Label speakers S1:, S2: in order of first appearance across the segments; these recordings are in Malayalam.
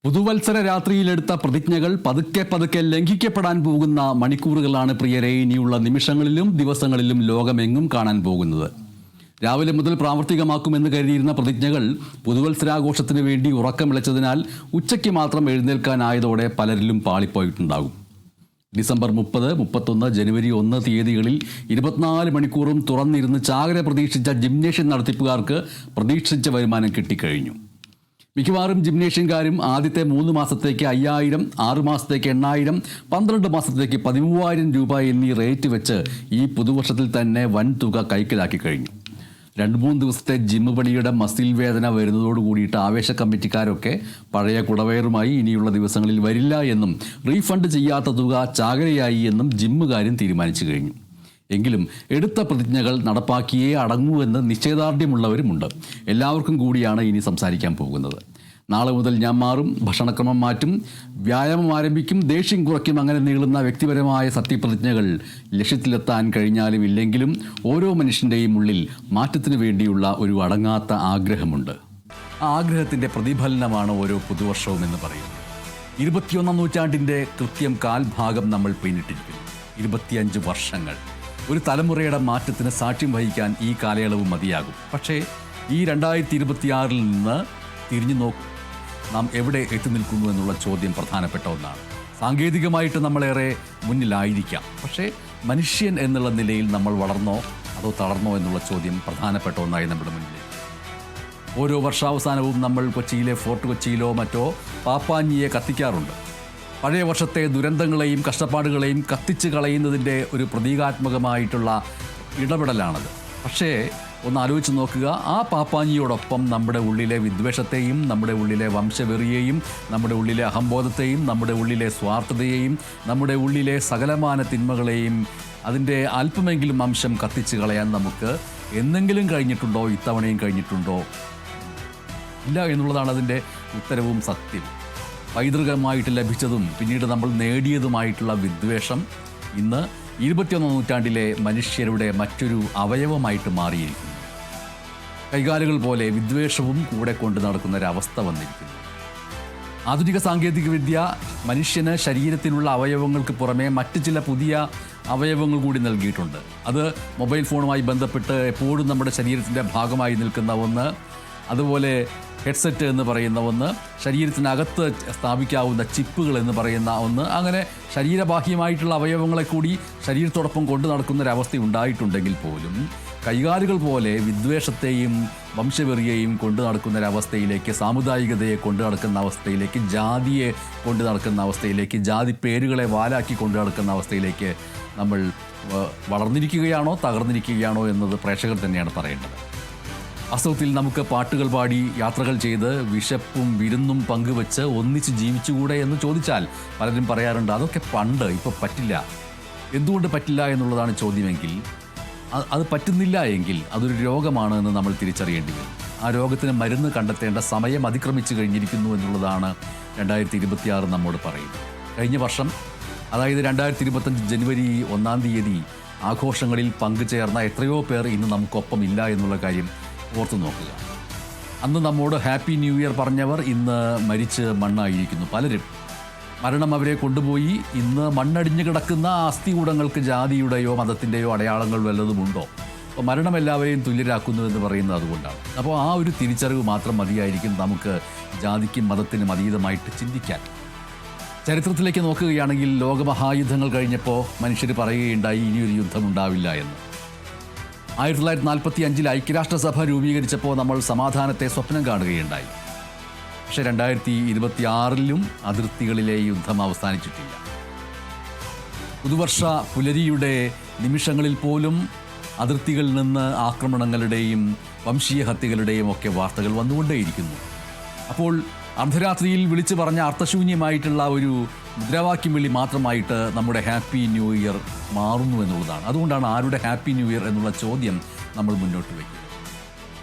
S1: പുതുവത്സര രാത്രിയിലെടുത്ത പ്രതിജ്ഞകൾ പതുക്കെ പതുക്കെ ലംഘിക്കപ്പെടാൻ പോകുന്ന മണിക്കൂറുകളാണ് പ്രിയരെ ഇനിയുള്ള നിമിഷങ്ങളിലും ദിവസങ്ങളിലും ലോകമെങ്ങും കാണാൻ പോകുന്നത്. രാവിലെ മുതൽ പ്രാവർത്തികമാക്കുമെന്ന് കരുതിയിരുന്ന പ്രതിജ്ഞകൾ പുതുവത്സരാഘോഷത്തിന് വേണ്ടി ഉറക്കമിളച്ചതിനാൽ ഉച്ചയ്ക്ക് മാത്രം എഴുന്നേൽക്കാനായതോടെ പലരിലും പാളിപ്പോയിട്ടുണ്ടാകും. ഡിസംബർ 30, 31, ജനുവരി 1 തീയതികളിൽ 24 മണിക്കൂറും തുറന്നിരുന്ന് ചാകര പ്രതീക്ഷിച്ച ജിംനേഷ്യം നടത്തിപ്പുകാർക്ക് പ്രതീക്ഷിച്ച വരുമാനം കിട്ടിക്കഴിഞ്ഞു. മിക്കവാറും ജിംനേഷ്യൻകാരും ആദ്യത്തെ 3 മാസത്തേക്ക് 5000, 6 മാസത്തേക്ക് 8000, 12 മാസത്തേക്ക് 13000 രൂപ എന്നീ റേറ്റ് വെച്ച് ഈ പുതുവർഷത്തിൽ തന്നെ വൻ തുക കൈക്കലാക്കി കഴിഞ്ഞു. 2-3 ദിവസത്തെ ജിമ്മ് പണിയുടെ മസിൽ വേദന വരുന്നതോട് കൂടിയിട്ട് ആവേശ കമ്മിറ്റിക്കാരൊക്കെ പഴയ കുടവയറുമായി ഇനിയുള്ള ദിവസങ്ങളിൽ വരില്ല എന്നും റീഫണ്ട് ചെയ്യാത്ത തുക ചാകരയായി എന്നും ജിമ്മുകാരും തീരുമാനിച്ചു കഴിഞ്ഞു. എങ്കിലും എടുത്ത പ്രതിജ്ഞകൾ നടപ്പാക്കിയേ അടങ്ങൂ എന്ന് നിശ്ചയദാർഢ്യമുള്ളവരുമുണ്ട്. എല്ലാവർക്കും കൂടിയാണ് ഇനി സംസാരിക്കാൻ പോകുന്നത്. നാളെ മുതൽ ഞാൻ മാറും, ഭക്ഷണക്രമം മാറ്റും, വ്യായാമം ആരംഭിക്കും, ദേഷ്യം കുറയ്ക്കും, അങ്ങനെ നീളുന്ന വ്യക്തിപരമായ സത്യപ്രതിജ്ഞകൾ ലക്ഷ്യത്തിലെത്താൻ കഴിഞ്ഞാലും ഇല്ലെങ്കിലും ഓരോ മനുഷ്യൻ്റെയും ഉള്ളിൽ മാറ്റത്തിന് വേണ്ടിയുള്ള ഒരു അടങ്ങാത്ത ആഗ്രഹമുണ്ട്. ആ ആഗ്രഹത്തിൻ്റെ പ്രതിഫലനമാണ് ഓരോ പുതുവർഷവും എന്ന് പറയുന്നത്. 21ാം നൂറ്റാണ്ടിൻ്റെ കൃത്യം കാൽഭാഗം നമ്മൾ പിന്നിട്ടിരിക്കുന്നു. 25 വർഷങ്ങൾ. ഒരു തലമുറയുടെ മാറ്റത്തിന് സാക്ഷ്യം വഹിക്കാൻ ഈ കാലയളവ് മതിയാകും. പക്ഷേ ഈ 2026 നിന്ന് തിരിഞ്ഞു നോക്കും, നാം എവിടെ എത്തി നിൽക്കുന്നു എന്നുള്ള ചോദ്യം പ്രധാനപ്പെട്ട ഒന്നാണ്. സാങ്കേതികമായിട്ട് നമ്മളേറെ മുന്നിലായിരിക്കാം, പക്ഷേ മനുഷ്യൻ എന്നുള്ള നിലയിൽ നമ്മൾ വളർന്നോ അതോ തളർന്നോ എന്നുള്ള ചോദ്യം പ്രധാനപ്പെട്ട ഒന്നായി നമ്മുടെ മുന്നിലേക്ക്. ഓരോ വർഷാവസാനവും നമ്മൾ കൊച്ചിയിലെ ഫോർട്ട് കൊച്ചിയിലോ മറ്റോ പാപ്പാഞ്ഞിയെ കത്തിക്കാറുണ്ട്. പഴയ വർഷത്തെ ദുരന്തങ്ങളെയും കഷ്ടപ്പാടുകളെയും കത്തിച്ച് കളയുന്നതിൻ്റെ ഒരു പ്രതീകാത്മകമായിട്ടുള്ള ഇടപെടലാണത്. പക്ഷേ ഒന്ന് ആലോചിച്ച് നോക്കുക, ആ പാപ്പാഞ്ഞിയോടൊപ്പം നമ്മുടെ ഉള്ളിലെ വിദ്വേഷത്തെയും, നമ്മുടെ ഉള്ളിലെ വംശവെറിയെയും, നമ്മുടെ ഉള്ളിലെ അഹംബോധത്തെയും, നമ്മുടെ ഉള്ളിലെ സ്വാർത്ഥതയെയും, നമ്മുടെ ഉള്ളിലെ സകലമാന തിന്മകളെയും അതിൻ്റെ അല്പമെങ്കിലും അംശം കത്തിച്ച് കളയാൻ നമുക്ക് എന്നെങ്കിലും കഴിഞ്ഞിട്ടുണ്ടോ? ഇത്തവണയും കഴിഞ്ഞിട്ടുണ്ടോ? ഇല്ല എന്നുള്ളതാണ് അതിൻ്റെ ഉത്തരവും സത്യവും. പൈതൃകമായിട്ട് ലഭിച്ചതും പിന്നീട് നമ്മൾ നേടിയതുമായിട്ടുള്ള വിദ്വേഷം ഇന്ന് 21ാം നൂറ്റാണ്ടിലെ മനുഷ്യരുടെ മറ്റൊരു അവയവമായിട്ട് മാറിയിരിക്കുന്നു. കൈകാലുകൾ പോലെ വിദ്വേഷവും കൂടെ കൊണ്ട് നടക്കുന്നൊരവസ്ഥ വന്നിരിക്കുന്നു. ആധുനിക സാങ്കേതികവിദ്യ മനുഷ്യന് ശരീരത്തിലുള്ള അവയവങ്ങൾക്ക് പുറമെ മറ്റ് ചില പുതിയ അവയവങ്ങൾ കൂടി നൽകിയിട്ടുണ്ട്. അത് മൊബൈൽ ഫോണുമായി ബന്ധപ്പെട്ട് എപ്പോഴും നമ്മുടെ ശരീരത്തിൻ്റെ ഭാഗമായി നിൽക്കുന്ന ഒന്ന്, അതുപോലെ ഹെഡ്സെറ്റ് എന്ന് പറയുന്ന ഒന്ന്, ശരീരത്തിനകത്ത് സ്ഥാപിക്കാവുന്ന ചിപ്പുകൾ എന്ന് പറയുന്ന ഒന്ന്, അങ്ങനെ ശരീരബാഹ്യമായിട്ടുള്ള അവയവങ്ങളെ കൂടി ശരീരത്തോടൊപ്പം കൊണ്ടു നടക്കുന്നൊരവസ്ഥ ഉണ്ടായിട്ടുണ്ടെങ്കിൽ പോലും കൈകാലുകൾ പോലെ വിദ്വേഷത്തെയും വംശവെറിയെയും കൊണ്ടു നടക്കുന്നൊരവസ്ഥയിലേക്ക്, സാമുദായികതയെ കൊണ്ടു നടക്കുന്ന അവസ്ഥയിലേക്ക്, ജാതിയെ കൊണ്ടു നടക്കുന്ന അവസ്ഥയിലേക്ക്, ജാതി പേരുകളെ വാലാക്കി കൊണ്ടു നടക്കുന്ന അവസ്ഥയിലേക്ക് നമ്മൾ വളർന്നിരിക്കുകയാണോ തകർന്നിരിക്കുകയാണോ എന്നത് പ്രേക്ഷകർ തന്നെയാണ് പറയേണ്ടത്. വാസ്തവത്തിൽ നമുക്ക് പാട്ടുകൾ പാടി, യാത്രകൾ ചെയ്ത്, വിശപ്പും വിരുന്നും പങ്കുവെച്ച് ഒന്നിച്ച് ജീവിച്ചുകൂടെ എന്ന് ചോദിച്ചാൽ പലരും പറയാറുണ്ട്, അതൊക്കെ പണ്ട്, ഇപ്പോൾ പറ്റില്ല. എന്തുകൊണ്ട് പറ്റില്ല എന്നുള്ളതാണ് ചോദ്യമെങ്കിൽ, അത് പറ്റുന്നില്ല എങ്കിൽ അതൊരു രോഗമാണ് എന്ന് നമ്മൾ തിരിച്ചറിയേണ്ടി വരും. ആ രോഗത്തിന് മരുന്ന് കണ്ടെത്തേണ്ട സമയം അതിക്രമിച്ചു കഴിഞ്ഞിരിക്കുന്നു എന്നുള്ളതാണ് 2026 നമ്മോട് പറയുന്നത്. കഴിഞ്ഞ വർഷം, അതായത് 2025 ജനുവരി 1 തീയതി ആഘോഷങ്ങളിൽ പങ്കുചേർന്ന എത്രയോ പേർ ഇന്ന് നമുക്കൊപ്പം ഇല്ല എന്നുള്ള കാര്യം ഓർത്തു നോക്കുക. അന്ന് നമ്മോട് ഹാപ്പി ന്യൂ ഇയർ പറഞ്ഞവർ ഇന്ന് മരിച്ച് മണ്ണായിരിക്കുന്നു. പലരും മരണം അവരെ കൊണ്ടുപോയി. ഇന്ന് മണ്ണടിഞ്ഞു കിടക്കുന്ന അസ്ഥികൂടങ്ങൾക്ക് ജാതിയുടെയോ മതത്തിൻ്റെയോ അടയാളങ്ങൾ വല്ലതുമുണ്ടോ? അപ്പോൾ മരണം എല്ലാവരെയും തുല്യരാക്കുന്നു എന്ന് പറയുന്നത് അതുകൊണ്ടാണ്. അപ്പോൾ ആ ഒരു തിരിച്ചറിവ് മാത്രം മതിയായിരിക്കും നമുക്ക് ജാതിക്കും മതത്തിനും അതീതമായിട്ട് ചിന്തിക്കാൻ. ചരിത്രത്തിലേക്ക് നോക്കുകയാണെങ്കിൽ ലോകമഹായുദ്ധങ്ങൾ കഴിഞ്ഞപ്പോൾ മനുഷ്യർ പറയുകയുണ്ടായി ഇനിയൊരു യുദ്ധമുണ്ടാവില്ല എന്ന്. 1945 ഐക്യരാഷ്ട്രസഭ രൂപീകരിച്ചപ്പോൾ നമ്മൾ സമാധാനത്തെ സ്വപ്നം കാണുകയുണ്ടായി. പക്ഷേ 2026 അതിർത്തികളിലെ യുദ്ധം അവസാനിച്ചിട്ടില്ല. പുതുവർഷ പുലരിയുടെ നിമിഷങ്ങളിൽ പോലും അതിർത്തികളിൽ നിന്ന് ആക്രമണങ്ങളുടെയും വംശീയ ഹത്യകളുടെയും ഒക്കെ വാർത്തകൾ വന്നുകൊണ്ടേയിരിക്കുന്നു. അപ്പോൾ അർദ്ധരാത്രിയിൽ വിളിച്ചു പറഞ്ഞ അർത്ഥശൂന്യമായിട്ടുള്ള ഒരു മുദ്രാവാക്യം വിളി മാത്രമായിട്ട് നമ്മുടെ ഹാപ്പി ന്യൂ ഇയർ മാറുന്നു എന്നുള്ളതാണ്. അതുകൊണ്ടാണ് ആരുടെ ഹാപ്പി ന്യൂ ഇയർ എന്നുള്ള ചോദ്യം നമ്മൾ മുന്നോട്ട് വയ്ക്കുന്നത്.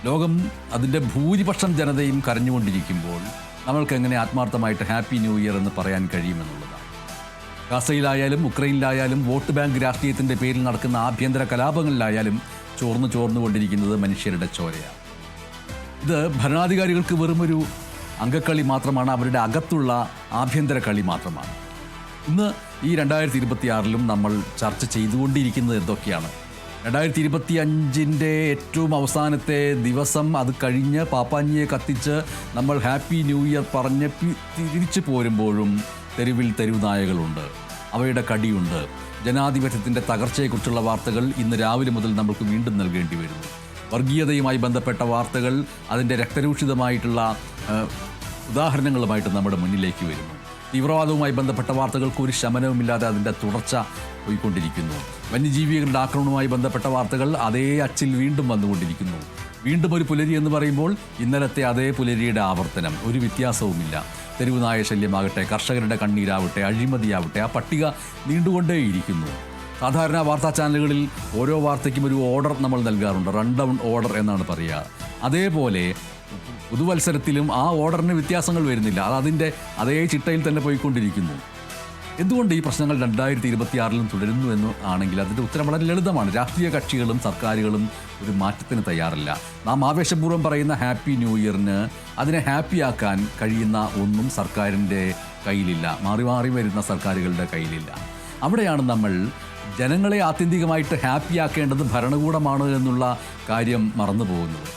S1: ലോകം അതിൻ്റെ ഭൂരിപക്ഷം ജനതയും കരഞ്ഞുകൊണ്ടിരിക്കുമ്പോൾ നമ്മൾക്ക് എങ്ങനെ ആത്മാർത്ഥമായിട്ട് ഹാപ്പി ന്യൂ ഇയർ എന്ന് പറയാൻ കഴിയുമെന്നുള്ളതാണ്. ഗാസയിലായാലും ഉക്രൈനിലായാലും വോട്ട് ബാങ്ക് രാഷ്ട്രീയത്തിൻ്റെ പേരിൽ നടക്കുന്ന ആഭ്യന്തര കലാപങ്ങളിലായാലും ചോർന്നുകൊണ്ടിരിക്കുന്നത് മനുഷ്യരുടെ ചോരയാണ്. ഇത് ഭരണാധികാരികൾക്ക് വെറുമൊരു അങ്കക്കളി മാത്രമാണ്, അവരുടെ അകത്തുള്ള ആഭ്യന്തര കളി മാത്രമാണ്. ഇന്ന് ഈ 2026-ലും നമ്മൾ ചർച്ച ചെയ്തുകൊണ്ടിരിക്കുന്നത് എന്തൊക്കെയാണ്? 2025-ൻ്റെ ഏറ്റവും അവസാനത്തെ ദിവസം അത് കഴിഞ്ഞ് പാപ്പാഞ്ഞിയെ കത്തിച്ച് നമ്മൾ ഹാപ്പി ന്യൂ ഇയർ പറഞ്ഞ് തിരിച്ചു പോരുമ്പോഴും തെരുവിൽ തെരുവ് നായകളുണ്ട്, അവയുടെ കടിയുണ്ട്. ജനാധിപത്യത്തിൻ്റെ തകർച്ചയെക്കുറിച്ചുള്ള വാർത്തകൾ ഇന്ന് രാവിലെ മുതൽ നമുക്ക് വീണ്ടും നൽകേണ്ടി വരുന്നു. വർഗീയതയുമായി ബന്ധപ്പെട്ട വാർത്തകൾ അതിൻ്റെ രക്തരൂഷിതമായിട്ടുള്ള ഉദാഹരണങ്ങളുമായിട്ട് നമ്മുടെ മുന്നിലേക്ക് വരുന്നു. തീവ്രവാദവുമായി ബന്ധപ്പെട്ട വാർത്തകൾക്ക് ഒരു ശമനവുമില്ലാതെ അതിൻ്റെ തുടർച്ച പോയിക്കൊണ്ടിരിക്കുന്നു. വന്യജീവികളുടെ ആക്രമണവുമായി ബന്ധപ്പെട്ട വാർത്തകൾ അതേ അച്ചിൽ വീണ്ടും വന്നുകൊണ്ടിരിക്കുന്നു. വീണ്ടും ഒരു പുലരി എന്ന് പറയുമ്പോൾ ഇന്നലത്തെ അതേ പുലരിയുടെ ആവർത്തനം, ഒരു വ്യത്യാസവുമില്ല. തെരുവുനായ ശല്യമാകട്ടെ, കർഷകരുടെ കണ്ണീരാവട്ടെ, അഴിമതിയാവട്ടെ, ആ പട്ടിക നീണ്ടുകൊണ്ടേയിരിക്കുന്നു. സാധാരണ വാർത്താ ചാനലുകളിൽ ഓരോ വാർത്തയ്ക്കും ഒരു ഓർഡർ നമ്മൾ നൽകാറുണ്ട്, റൺ ഡൗൺ ഓർഡർ എന്നാണ് പറയുക. അതേപോലെ പുതുവത്സരത്തിലും ആ ഓർഡറിന് വ്യത്യാസങ്ങൾ വരുന്നില്ല, അത് അതിൻ്റെ അതേ ചിട്ടയിൽ തന്നെ പോയിക്കൊണ്ടിരിക്കുന്നു. എന്തുകൊണ്ട് ഈ പ്രശ്നങ്ങൾ 2026-ലും തുടരുന്നു എന്ന് ആണെങ്കിൽ അതിൻ്റെ ഉത്തരം വളരെ ലളിതമാണ്. രാഷ്ട്രീയ കക്ഷികളും സർക്കാരുകളും ഒരു മാറ്റത്തിന് തയ്യാറല്ല. നാം ആവേശപൂർവ്വം പറയുന്ന ഹാപ്പി ന്യൂ ഇയറിന് അതിനെ ഹാപ്പിയാക്കാൻ കഴിയുന്ന ഒന്നും സർക്കാരിൻ്റെ കയ്യിലില്ല, മാറി മാറി വരുന്ന സർക്കാരുകളുടെ കയ്യിലില്ല. അവിടെയാണ് നമ്മൾ ജനങ്ങളെ ആത്യന്തികമായിട്ട് ഹാപ്പിയാക്കേണ്ടത് ഭരണകൂടമാണ് എന്നുള്ള കാര്യം മറന്നു പോകുന്നത്.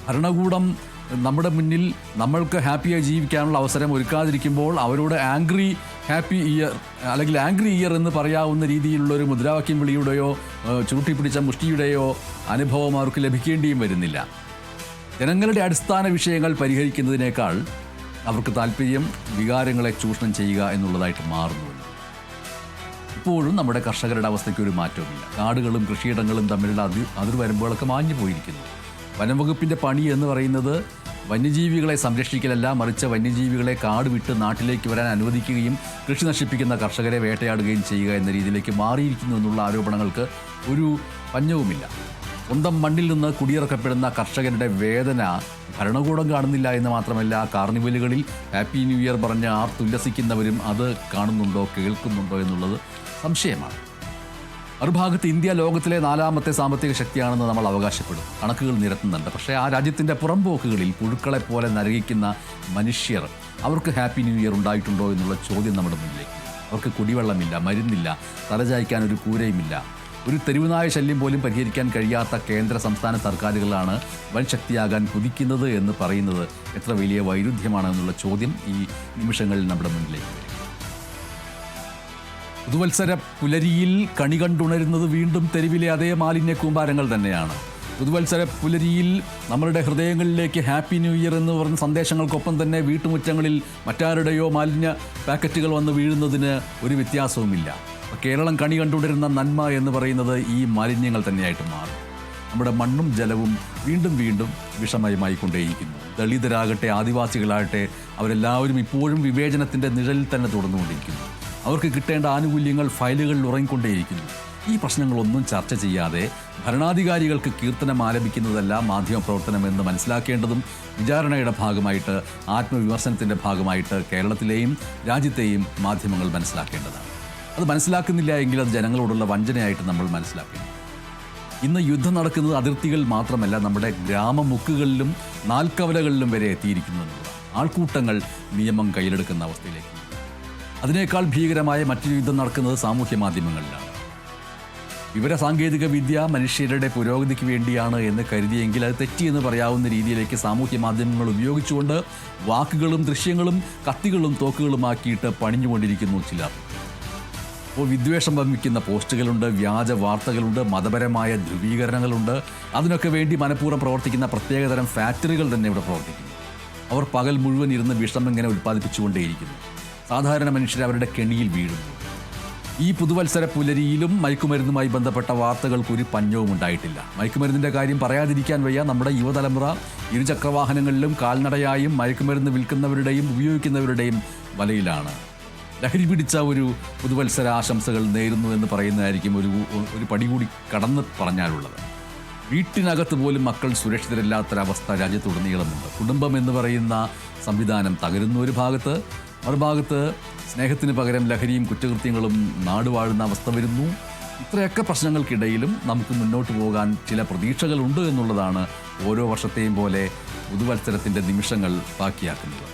S1: ഭരണകൂടം നമ്മുടെ മുന്നിൽ നമ്മൾക്ക് ഹാപ്പിയായി ജീവിക്കാനുള്ള അവസരം ഒരുക്കാതിരിക്കുമ്പോൾ അവരോട് ഹാപ്പി ഇയർ അല്ലെങ്കിൽ ആംഗ്രി ഇയർ എന്ന് പറയാവുന്ന രീതിയിലുള്ള ഒരു മുദ്രാവാക്യം വിളിയുടെയോ ചൂട്ടിപ്പിടിച്ച മുഷ്ടിയുടെയോ അനുഭവം അവർക്ക് ലഭിക്കേണ്ടിയും വരുന്നില്ല. ജനങ്ങളുടെ അടിസ്ഥാന വിഷയങ്ങൾ പരിഹരിക്കുന്നതിനേക്കാൾ അവർക്ക് താല്പര്യം വികാരങ്ങളെ ചൂഷണം ചെയ്യുക എന്നുള്ളതായിട്ട് മാറുന്നു. ഇപ്പോഴും നമ്മുടെ കർഷകരുടെ അവസ്ഥയ്ക്ക് ഒരു മാറ്റവുമില്ല. കാടുകളും കൃഷിയിടങ്ങളും തമ്മിലുള്ള അതിർവരമ്പുകളൊക്കെ മാഞ്ഞു പോയിരിക്കുന്നു. വനംവകുപ്പിൻ്റെ പണി എന്ന് പറയുന്നത് വന്യജീവികളെ സംരക്ഷിക്കലല്ല, മറിച്ച് വന്യജീവികളെ കാട് വിട്ട് നാട്ടിലേക്ക് വരാൻ അനുവദിക്കുകയും കൃഷി നശിപ്പിക്കുന്ന കർഷകരെ വേട്ടയാടുകയും ചെയ്യുക എന്ന രീതിയിലേക്ക് മാറിയിരിക്കുന്നു എന്നുള്ള ആരോപണങ്ങൾക്ക് ഒരു പഞ്ഞവുമില്ല. സ്വന്തം മണ്ണിൽ നിന്ന് കുടിയിറക്കപ്പെടുന്ന കർഷകരുടെ വേദന ഭരണകൂടം കാണുന്നില്ല എന്ന് മാത്രമല്ല, കാർണിവലുകളിൽ ഹാപ്പി ന്യൂ ഇയർ പറഞ്ഞ് തുല്ലസിക്കുന്നവരും അത് കാണുന്നുണ്ടോ കേൾക്കുന്നുണ്ടോ എന്നുള്ളത് സംശയമാണ്. മറുഭാഗത്ത് ഇന്ത്യ ലോകത്തിലെ 4ാമത്തെ സാമ്പത്തിക ശക്തിയാണെന്ന് നമ്മൾ അവകാശപ്പെടും, കണക്കുകൾ നിരത്തുന്നുണ്ട്. പക്ഷേ ആ രാജ്യത്തിൻ്റെ പുറംപോക്കുകളിൽ പുഴുക്കളെ പോലെ നരകിക്കുന്ന മനുഷ്യർ, അവർക്ക് ഹാപ്പി ന്യൂ ഇയർ ഉണ്ടായിട്ടുണ്ടോ എന്നുള്ള ചോദ്യം നമ്മുടെ മുന്നിലേക്ക്. അവർക്ക് കുടിവെള്ളമില്ല, മരുന്നില്ല, തലചായ്ക്കാൻ ഒരു കൂരയുമില്ല. ഒരു തെരുവുനായ ശല്യം പോലും പരിഹരിക്കാൻ കഴിയാത്ത കേന്ദ്ര സംസ്ഥാന സർക്കാരുകളാണ് വൻ ശക്തിയാകാൻ കുതിക്കുന്നത് എന്ന് പറയുന്നത് എത്ര വലിയ വൈരുദ്ധ്യമാണ് എന്നുള്ള ചോദ്യം ഈ നിമിഷങ്ങളിൽ നമ്മുടെ മുന്നിലേക്ക് വരും. പുതുവത്സര പുലരിയിൽ കണി കണ്ടുണരുന്നത് വീണ്ടും തെരുവിലെ അതേ മാലിന്യ കൂമ്പാരങ്ങൾ തന്നെയാണ്. പുതുവത്സര പുലരിയിൽ നമ്മളുടെ ഹൃദയങ്ങളിലേക്ക് ഹാപ്പി ന്യൂ ഇയർ എന്ന് പറഞ്ഞ സന്ദേശങ്ങൾക്കൊപ്പം തന്നെ വീട്ടുമുറ്റങ്ങളിൽ മറ്റാരുടെയോ മാലിന്യ പാക്കറ്റുകൾ വന്ന് വീഴുന്നതിന് ഒരു വ്യത്യാസവുമില്ല. കേരളം കണി കണ്ടുകൊണ്ടിരുന്ന നന്മ എന്ന് പറയുന്നത് ഈ മാലിന്യങ്ങൾ തന്നെയായിട്ട് മാറും. നമ്മുടെ മണ്ണും ജലവും വീണ്ടും വീണ്ടും വിഷമയമായിക്കൊണ്ടേയിരിക്കുന്നു. ദളിതരാകട്ടെ, ആദിവാസികളാകട്ടെ, അവരെല്ലാവരും ഇപ്പോഴും വിവേചനത്തിൻ്റെ നിഴലിൽ തന്നെ തുടർന്നുകൊണ്ടിരിക്കുന്നു. അവർക്ക് കിട്ടേണ്ട ആനുകൂല്യങ്ങൾ ഫയലുകളിൽ ഉറങ്ങിക്കൊണ്ടേയിരിക്കുന്നു. ഈ പ്രശ്നങ്ങളൊന്നും ചർച്ച ചെയ്യാതെ ഭരണാധികാരികൾക്ക് കീർത്തനം ആലപിക്കുന്നതല്ല മാധ്യമപ്രവർത്തനമെന്ന് മനസ്സിലാക്കേണ്ടതും വിചാരണയുടെ ഭാഗമായിട്ട്, ആത്മവിമർശനത്തിൻ്റെ ഭാഗമായിട്ട് കേരളത്തിലെയും രാജ്യത്തെയും മാധ്യമങ്ങൾ മനസ്സിലാക്കേണ്ടതാണ്. അത് മനസ്സിലാക്കുന്നില്ല എങ്കിൽ അത് ജനങ്ങളോടുള്ള വഞ്ചനയായിട്ട് നമ്മൾ മനസ്സിലാക്കണം. ഇന്ന് യുദ്ധം നടക്കുന്നത് അതിർത്തികൾ മാത്രമല്ല, നമ്മുടെ ഗ്രാമമുക്കുകളിലും നാൽക്കവലകളിലും വരെ എത്തിയിരിക്കുന്നു. ആൾക്കൂട്ടങ്ങൾ നിയമം കയ്യിലെടുക്കുന്ന അവസ്ഥയിലേക്ക്. അതിനേക്കാൾ ഭീകരമായ മറ്റൊരു യുദ്ധം നടക്കുന്നത് സാമൂഹ്യ മാധ്യമങ്ങളിലാണ്. വിവരസാങ്കേതിക വിദ്യ മനുഷ്യരുടെ പുരോഗതിക്ക് വേണ്ടിയാണ് എന്ന് കരുതിയെങ്കിൽ അത് തെറ്റിയെന്ന് പറയാവുന്ന രീതിയിലേക്ക് സാമൂഹ്യ മാധ്യമങ്ങൾ ഉപയോഗിച്ചുകൊണ്ട് വാക്കുകളും ദൃശ്യങ്ങളും കത്തികളും തോക്കുകളുമാക്കിയിട്ട് പണിഞ്ഞുകൊണ്ടിരിക്കുന്നു ചിലർ. അപ്പോൾ വിദ്വേഷം വമിക്കുന്ന പോസ്റ്റുകളുണ്ട്, വ്യാജ വാർത്തകളുണ്ട്, മതപരമായ ധ്രുവീകരണങ്ങളുണ്ട്. അതിനൊക്കെ വേണ്ടി മനഃപൂർവ്വം പ്രവർത്തിക്കുന്ന പ്രത്യേകതരം ഫാക്ടറികൾ തന്നെ ഇവിടെ പ്രവർത്തിക്കുന്നു. അവർ പകൽ മുഴുവൻ ഇരുന്ന് വിഷം ഇങ്ങനെ ഉൽപ്പാദിപ്പിച്ചുകൊണ്ടേയിരിക്കുന്നു. സാധാരണ മനുഷ്യർ അവരുടെ കെണിയിൽ വീഴുന്നു. ഈ പുതുവത്സര പുലരിയിലും മയക്കുമരുന്നുമായി ബന്ധപ്പെട്ട വാർത്തകൾക്ക് ഒരു പഞ്ഞവും ഉണ്ടായിട്ടില്ല. മയക്കുമരുന്നിൻ്റെ കാര്യം പറയാതിരിക്കാൻ വയ്യ. നമ്മുടെ യുവതലമുറ ഇരുചക്രവാഹനങ്ങളിലും കാൽനടയായും മയക്കുമരുന്ന് വിൽക്കുന്നവരുടെയും ഉപയോഗിക്കുന്നവരുടെയും വലയിലാണ്. ലഹരി പിടിച്ച ഒരു പുതുവത്സര ആശംസകൾ നേരുന്നു എന്ന് പറയുന്നതായിരിക്കും ഒരു പടി കൂടി കടന്ന് പറഞ്ഞാലുള്ളത്. വീട്ടിനകത്ത് പോലും മക്കൾ സുരക്ഷിതരല്ലാത്തൊരവസ്ഥ രാജ്യത്തുടനീളമുണ്ട്. കുടുംബം എന്ന് പറയുന്ന സംവിധാനം തകരുന്ന ഒരു ഭാഗത്ത്, മറുഭാഗത്ത് സ്നേഹത്തിന് പകരം ലഹരിയും കുറ്റകൃത്യങ്ങളും നാടുവാഴുന്ന അവസ്ഥ വരുന്നു. ഇത്രയൊക്കെ പ്രശ്നങ്ങൾക്കിടയിലും നമുക്ക് മുന്നോട്ട് പോകാൻ ചില പ്രതീക്ഷകളുണ്ട് എന്നുള്ളതാണ് ഓരോ വർഷത്തെയും പോലെ പുതുവത്സരത്തിൻ്റെ നിമിഷങ്ങൾ ബാക്കിയാക്കുന്നത്.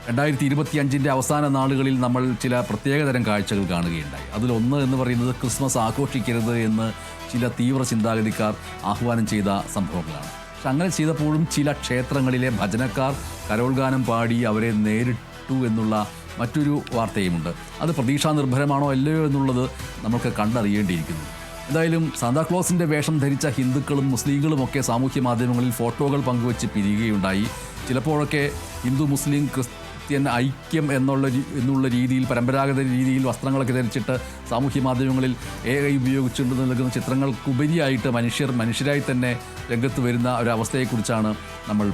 S1: 2025 അവസാന നാളുകളിൽ നമ്മൾ ചില പ്രത്യേകതരം കാഴ്ചകൾ കാണുകയുണ്ടായി. അതിലൊന്ന് എന്ന് പറയുന്നത് ക്രിസ്മസ് ആഘോഷിക്കരുത് എന്ന് ചില തീവ്ര ചിന്താഗതിക്കാർ ആഹ്വാനം ചെയ്ത സംഭവങ്ങളാണ്. പക്ഷെ അങ്ങനെ ചെയ്തപ്പോഴും ചില ക്ഷേത്രങ്ങളിലെ ഭജനക്കാർ കരോൾ ഗാനം പാടി അവരെ നേരിട്ടു എന്നുള്ള മറ്റൊരു വാർത്തയുമുണ്ട്. അത് പ്രതീക്ഷാ നിർഭരമാണോ അല്ലയോ എന്നുള്ളത് നമുക്ക് കണ്ടറിയേണ്ടിയിരിക്കുന്നു. എന്തായാലും സാന്താക്ലോസിൻ്റെ വേഷം ധരിച്ച ഹിന്ദുക്കളും മുസ്ലിങ്ങളും ഒക്കെ സാമൂഹ്യ മാധ്യമങ്ങളിൽ ഫോട്ടോകൾ പങ്കുവച്ച് പിരിയുകയുണ്ടായി. ചിലപ്പോഴൊക്കെ ഹിന്ദു മുസ്ലിം ക്രിസ്ത്യൻ ഐക്യം എന്നുള്ള രീതിയിൽ പരമ്പരാഗത രീതിയിൽ വസ്ത്രങ്ങളൊക്കെ ധരിച്ചിട്ട് സാമൂഹ്യ മാധ്യമങ്ങളിൽ AI ഉപയോഗിച്ചുകൊണ്ട് നൽകുന്ന ചിത്രങ്ങൾക്കുപരിയായിട്ട് മനുഷ്യരായി തന്നെ രംഗത്ത് വരുന്ന ഒരവസ്ഥയെക്കുറിച്ചാണ് നമ്മൾ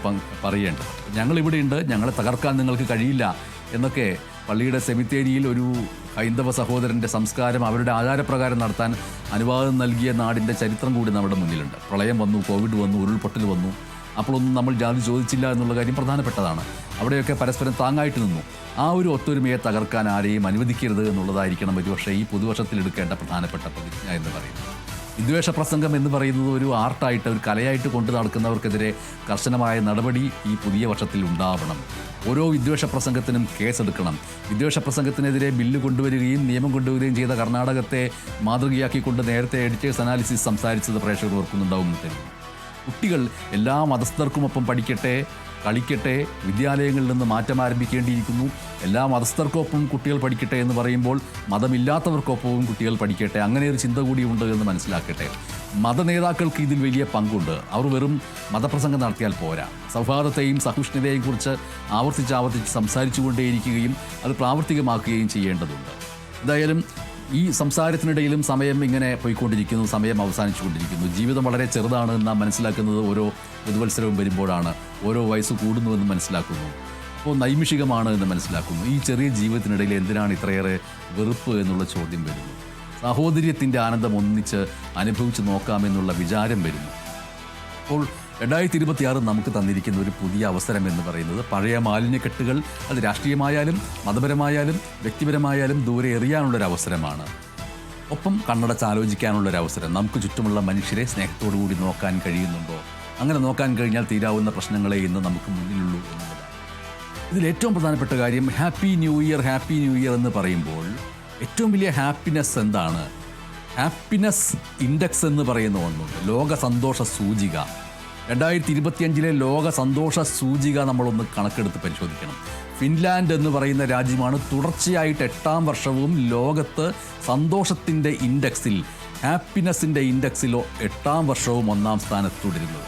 S1: പറയേണ്ടത്. ഞങ്ങളിവിടെയുണ്ട്, ഞങ്ങളെ തകർക്കാൻ നിങ്ങൾക്ക് കഴിയില്ല എന്നൊക്കെ പള്ളിയുടെ സെമിത്തേരിയിൽ ഒരു ഹൈന്ദവ സഹോദരൻ്റെ സംസ്കാരം അവരുടെ ആചാരപ്രകാരം നടത്താൻ അനുവാദം നൽകിയ നാടിൻ്റെ ചരിത്രം കൂടി നമ്മുടെ മുന്നിലുണ്ട്. പ്രളയം വന്നു, കോവിഡ് വന്നു, ഉരുൾപൊട്ടൽ വന്നു, അപ്പോഴൊന്നും നമ്മൾ ജാതി ചോദിച്ചില്ല എന്നുള്ള കാര്യം പ്രധാനപ്പെട്ടതാണ്. അവിടെയൊക്കെ പരസ്പരം താങ്ങായിട്ട് നിന്നു. ആ ഒരു ഒത്തൊരുമയെ തകർക്കാൻ ആരെയും അനുവദിക്കരുത് എന്നുള്ളതായിരിക്കണം ഒരുപക്ഷെ ഈ പുതുവർഷത്തിലെടുക്കേണ്ട പ്രധാനപ്പെട്ട പ്രതിജ്ഞ എന്ന് പറയുന്നത്. വിദ്വേഷ പ്രസംഗം എന്ന് പറയുന്നത് ഒരു ആർട്ടായിട്ട്, ഒരു കലയായിട്ട് കൊണ്ടു നടക്കുന്നവർക്കെതിരെ കർശനമായ നടപടി ഈ പുതിയ വർഷത്തിൽ ഉണ്ടാവണം. ഓരോ വിദ്വേഷ പ്രസംഗത്തിനും കേസെടുക്കണം. വിദ്വേഷ പ്രസംഗത്തിനെതിരെ ബില്ല് കൊണ്ടുവരികയും നിയമം കൊണ്ടുവരികയും ചെയ്ത കർണാടകത്തെ മാതൃകയാക്കിക്കൊണ്ട് നേരത്തെ എഡിറ്റേഴ്സ് അനാലിസിസ് സംസാരിച്ചത് പ്രേക്ഷകർ ഓർക്കുന്നുണ്ടാവും. കുട്ടികൾ എല്ലാ മതസ്ഥർക്കുമൊപ്പം പഠിക്കട്ടെ, കളിക്കട്ടെ, വിദ്യാലയങ്ങളിൽ നിന്ന് മാറ്റം ആരംഭിക്കേണ്ടിയിരിക്കുന്നു. എല്ലാ മതസ്ഥർക്കൊപ്പം കുട്ടികൾ പഠിക്കട്ടെ എന്ന് പറയുമ്പോൾ മതമില്ലാത്തവർക്കൊപ്പവും കുട്ടികൾ പഠിക്കട്ടെ, അങ്ങനെ ഒരു ചിന്ത കൂടിയുണ്ട് എന്ന് മനസ്സിലാക്കട്ടെ. മതനേതാക്കൾക്ക് ഇതിൽ വലിയ പങ്കുണ്ട്. അവർ വെറും മതപ്രസംഗം നടത്തിയാൽ പോരാ, സൗഹാർദ്ദത്തെയും സഹിഷ്ണുതയെയും കുറിച്ച് ആവർത്തിച്ച് സംസാരിച്ചുകൊണ്ടേയിരിക്കുകയും അത് പ്രാവർത്തികമാക്കുകയും ചെയ്യേണ്ടതുണ്ട്. എന്തായാലും ഈ സംസാരത്തിനിടയിലും സമയം ഇങ്ങനെ പോയിക്കൊണ്ടിരിക്കുന്നു, സമയം അവസാനിച്ചുകൊണ്ടിരിക്കുന്നു. ജീവിതം വളരെ ചെറുതാണ് നാം മനസ്സിലാക്കുന്നത് ഓരോ പുതുവത്സരവും വരുമ്പോഴാണ്. ഓരോ വയസ്സ് കൂടുന്നുവെന്ന് മനസ്സിലാക്കുന്നു, അപ്പോൾ നൈമിഷികമാണ് എന്ന് മനസ്സിലാക്കുന്നു. ഈ ചെറിയ ജീവിതത്തിനിടയിൽ എന്തിനാണ് ഇത്രയേറെ വെറുപ്പ് എന്നുള്ള ചോദ്യം വരുന്നു. സഹോദര്യത്തിൻ്റെ ആനന്ദം ഒന്നിച്ച് അനുഭവിച്ച് നോക്കാമെന്നുള്ള വിചാരം വരുന്നു. അപ്പോൾ 2026 നമുക്ക് തന്നിരിക്കുന്ന ഒരു പുതിയ അവസരം എന്ന് പറയുന്നത് പഴയ മാലിന്യക്കെട്ടുകൾ, അത് രാഷ്ട്രീയമായാലും മതപരമായാലും വ്യക്തിപരമായാലും ദൂരെ എറിയാനുള്ളൊരവസരമാണ്. ഒപ്പം കണ്ണടച്ചാലോചിക്കാനുള്ളൊരവസരം. നമുക്ക് ചുറ്റുമുള്ള മനുഷ്യരെ സ്നേഹത്തോടു കൂടി നോക്കാൻ കഴിയുന്നുണ്ടോ? അങ്ങനെ നോക്കാൻ കഴിഞ്ഞാൽ തീരാവുന്ന പ്രശ്നങ്ങളെ ഇന്ന് നമുക്ക് മുന്നിലുള്ളൂ എന്നുള്ളതാണ്. ഇതിൽ ഏറ്റവും പ്രധാനപ്പെട്ട കാര്യം ഹാപ്പി ന്യൂ ഇയർ എന്ന് പറയുമ്പോൾ ഏറ്റവും വലിയ ഹാപ്പിനെസ് എന്താണ്? ഹാപ്പിനെസ് ഇൻഡെക്സ് എന്ന് പറയുന്ന ഒന്നുണ്ട്, ലോക സന്തോഷ സൂചിക. 2025 ലോക സന്തോഷ സൂചിക നമ്മളൊന്ന് കണക്കെടുത്ത് പരിശോധിക്കണം. ഫിൻലാൻഡ് എന്ന് പറയുന്ന രാജ്യമാണ് തുടർച്ചയായിട്ട് 8ാം വർഷവും ലോകത്ത് സന്തോഷത്തിൻ്റെ ഇൻഡെക്സിൽ, ഹാപ്പിനെസ്സിൻ്റെ ഇൻഡെക്സിലോ 8ാം വർഷവും 1ാം സ്ഥാനത്ത് തുടരുന്നത്.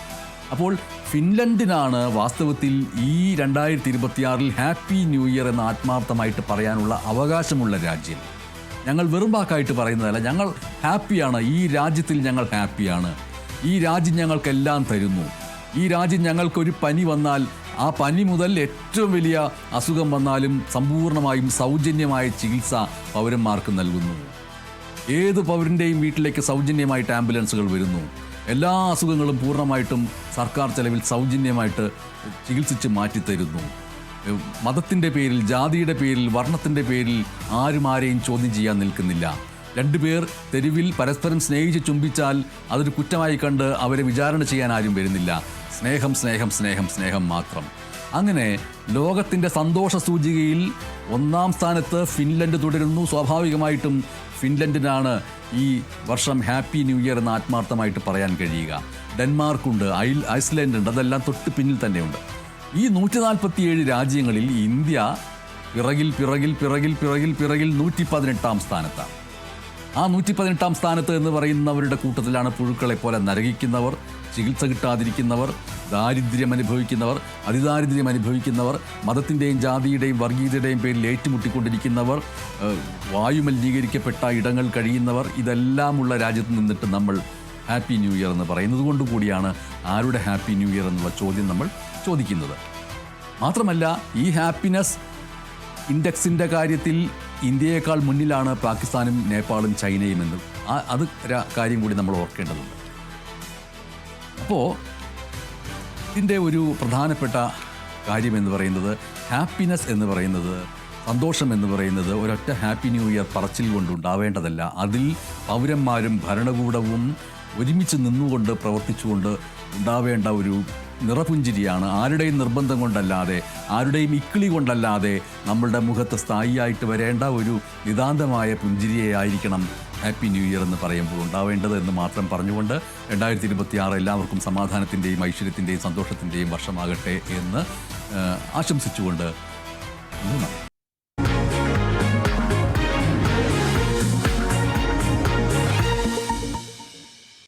S1: അപ്പോൾ ഫിൻലൻഡിനാണ് വാസ്തവത്തിൽ ഈ 2026 ഹാപ്പി ന്യൂ ഇയർ എന്ന് ആത്മാർത്ഥമായിട്ട് പറയാനുള്ള അവകാശമുള്ള രാജ്യം. ഞങ്ങൾ വെറും വാക്കായിട്ട് പറയുന്നതല്ല, ഞങ്ങൾ ഹാപ്പിയാണ്, ഈ രാജ്യത്തിൽ ഞങ്ങൾ ഹാപ്പിയാണ്, ഈ രാജ്യം ഞങ്ങൾക്കെല്ലാം തരുന്നു, ഈ രാജ്യം ഞങ്ങൾക്കൊരു പനി വന്നാൽ ആ പനി മുതൽ ഏറ്റവും വലിയ അസുഖം വന്നാലും സമ്പൂർണ്ണമായും സൗജന്യമായ ചികിത്സ പൗരന്മാർക്ക് നൽകുന്നു. ഏത് പൗരൻ്റെയും വീട്ടിലേക്ക് സൗജന്യമായിട്ട് ആംബുലൻസുകൾ വരുന്നു. എല്ലാ അസുഖങ്ങളും പൂർണ്ണമായിട്ടും സർക്കാർ ചെലവിൽ സൗജന്യമായിട്ട് ചികിത്സിച്ച് മാറ്റിത്തരുന്നു. മതത്തിൻ്റെ പേരിൽ, ജാതിയുടെ പേരിൽ, വർണ്ണത്തിൻ്റെ പേരിൽ ആരും ആരെയും ചോദ്യം ചെയ്യാൻ നിൽക്കുന്നില്ല. രണ്ടുപേർ തെരുവിൽ പരസ്പരം സ്നേഹിച്ച് ചുംബിച്ചാൽ അതൊരു കുറ്റമായി കണ്ട് അവരെ വിചാരണ ചെയ്യാൻ ആരും വരുന്നില്ല. സ്നേഹം സ്നേഹം സ്നേഹം സ്നേഹം മാത്രം. അങ്ങനെ ലോകത്തിൻ്റെ സന്തോഷ സൂചികയിൽ 1ാം സ്ഥാനത്ത് ഫിൻലൻഡ് തുടരുന്നു. സ്വാഭാവികമായിട്ടും ഫിൻലൻഡിനാണ് ഈ വർഷം ഹാപ്പി ന്യൂ ഇയർ എന്ന് ആത്മാർത്ഥമായിട്ട് പറയാൻ കഴിയുക. ഡെൻമാർക്കുണ്ട്, ഐസ്ലാൻഡ് ഉണ്ട്, അതെല്ലാം തൊട്ട് പിന്നിൽ തന്നെയുണ്ട്. ഈ 147 രാജ്യങ്ങളിൽ ഇന്ത്യ പിറകിൽ 118ാം സ്ഥാനത്താണ്. ആ 118ാം സ്ഥാനത്ത് എന്ന് പറയുന്നവരുടെ കൂട്ടത്തിലാണ് പുഴുക്കളെ പോലെ നരകിക്കുന്നവർ, ചികിത്സ കിട്ടാതിരിക്കുന്നവർ, ദാരിദ്ര്യം അനുഭവിക്കുന്നവർ, അതിദാരിദ്ര്യം അനുഭവിക്കുന്നവർ, മതത്തിൻ്റെയും ജാതിയുടെയും വർഗീയതയുടെയും പേരിൽ ഏറ്റുമുട്ടിക്കൊണ്ടിരിക്കുന്നവർ, വായുമലിനീകരിക്കപ്പെട്ട ഇടങ്ങൾ കഴിയുന്നവർ, ഇതെല്ലാമുള്ള രാജ്യത്ത് നിന്നിട്ട് നമ്മൾ ഹാപ്പി ന്യൂ ഇയർ എന്ന് പറയുന്നത് കൊണ്ട് കൂടിയാണ് ആരുടെ ഹാപ്പി ന്യൂ ഇയർ എന്നുള്ള ചോദ്യം നമ്മൾ ചോദിക്കുന്നത്. മാത്രമല്ല, ഈ ഹാപ്പിനെസ് ഇൻഡെക്സിൻ്റെ കാര്യത്തിൽ ഇന്ത്യയേക്കാൾ മുന്നിലാണ് പാകിസ്ഥാനും നേപ്പാളും ചൈനയും എന്ന് അത് കാര്യം കൂടി നമ്മൾ ഓർക്കേണ്ടതുണ്ട്. അപ്പോൾ ഇതിൻ്റെ ഒരു പ്രധാനപ്പെട്ട കാര്യം എന്ന് പറയുന്നത് ഹാപ്പിനെസ് എന്ന് പറയുന്നത്, സന്തോഷം എന്ന് പറയുന്നത് ഒരൊറ്റ ഹാപ്പി ന്യൂ ഇയർ പറച്ചിൽ കൊണ്ടുണ്ടാവേണ്ടതല്ല. അതിൽ പൗരന്മാരും ഭരണകൂടവും ഒരുമിച്ച് നിന്നുകൊണ്ട് പ്രവർത്തിച്ചുകൊണ്ട് ഉണ്ടാവേണ്ട ഒരു നിറപുഞ്ചിരിയാണ്. ആരുടെയും നിർബന്ധം കൊണ്ടല്ലാതെ, ആരുടെയും ഇക്കിളി കൊണ്ടല്ലാതെ നമ്മളുടെ മുഖത്ത് സ്ഥായിയായിട്ട് വരേണ്ട ഒരു നിതാന്തമായ പുഞ്ചിരിയായിരിക്കണം ഹാപ്പി ന്യൂ ഇയർ എന്ന് പറയുമ്പോൾ ഉണ്ടാവേണ്ടത് എന്ന് മാത്രം പറഞ്ഞുകൊണ്ട് 2026 എല്ലാവർക്കും സമാധാനത്തിൻ്റെയും ഐശ്വര്യത്തിൻ്റെയും സന്തോഷത്തിൻ്റെയും വർഷമാകട്ടെ എന്ന് ആശംസിച്ചുകൊണ്ട്